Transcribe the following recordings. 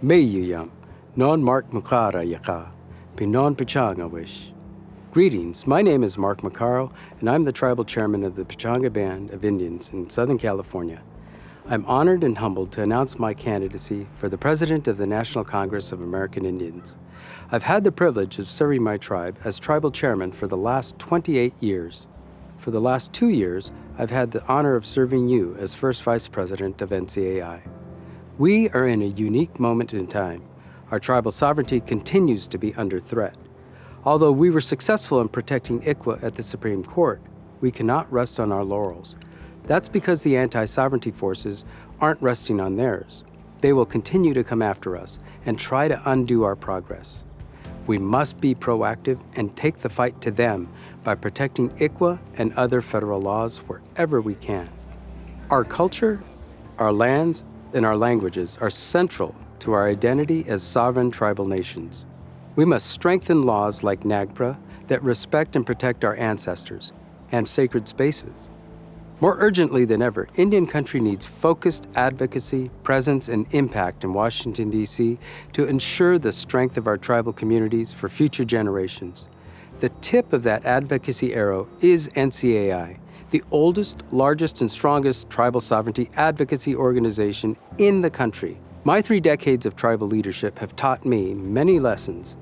Mayuyam, non Mark Macarro yaka, pinon Pechanga wish. Greetings, my name is Mark Macarro, and I'm the tribal chairman of the Pechanga Band of Indians in Southern California. I'm honored and humbled to announce my candidacy for the President of the National Congress of American Indians. I've had the privilege of serving my tribe as tribal chairman for the last 28 years. For the last 2 years, I've had the honor of serving you as first Vice President of NCAI. We are in a unique moment in time. Our tribal sovereignty continues to be under threat. Although we were successful in protecting ICWA at the Supreme Court, we cannot rest on our laurels. That's because the anti-sovereignty forces aren't resting on theirs. They will continue to come after us and try to undo our progress. We must be proactive and take the fight to them by protecting ICWA and other federal laws wherever we can. Our culture, our lands, and our languages are central to our identity as sovereign tribal nations. We must strengthen laws like NAGPRA that respect and protect our ancestors and sacred spaces. More urgently than ever, Indian country needs focused advocacy, presence, and impact in Washington, D.C. to ensure the strength of our tribal communities for future generations. The tip of that advocacy arrow is NCAI, the oldest, largest, and strongest tribal sovereignty advocacy organization in the country. My 3 decades of tribal leadership have taught me many lessons.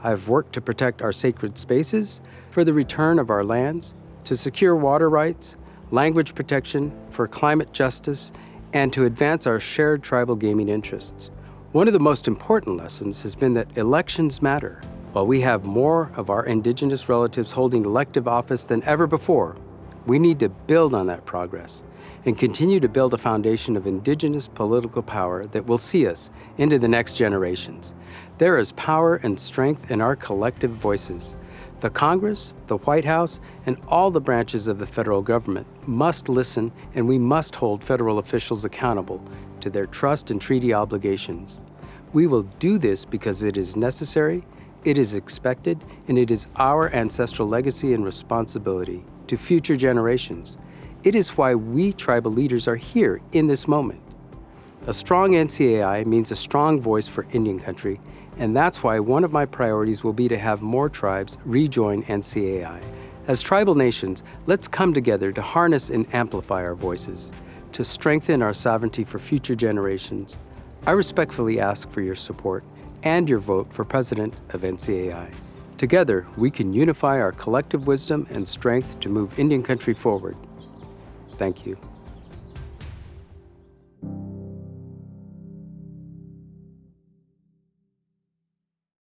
I've worked to protect our sacred spaces, for the return of our lands, to secure water rights, language protection, for climate justice, and to advance our shared tribal gaming interests. One of the most important lessons has been that elections matter. While we have more of our Indigenous relatives holding elective office than ever before, we need to build on that progress and continue to build a foundation of Indigenous political power that will see us into the next generations. There is power and strength in our collective voices. The Congress, the White House, and all the branches of the federal government must listen, and we must hold federal officials accountable to their trust and treaty obligations. We will do this because it is necessary, it is expected, and it is our ancestral legacy and responsibility to future generations. It is why we tribal leaders are here in this moment. A strong NCAI means a strong voice for Indian country, and that's why one of my priorities will be to have more tribes rejoin NCAI. As tribal nations, let's come together to harness and amplify our voices, to strengthen our sovereignty for future generations. I respectfully ask for your support and your vote for President of NCAI. Together, we can unify our collective wisdom and strength to move Indian country forward. Thank you.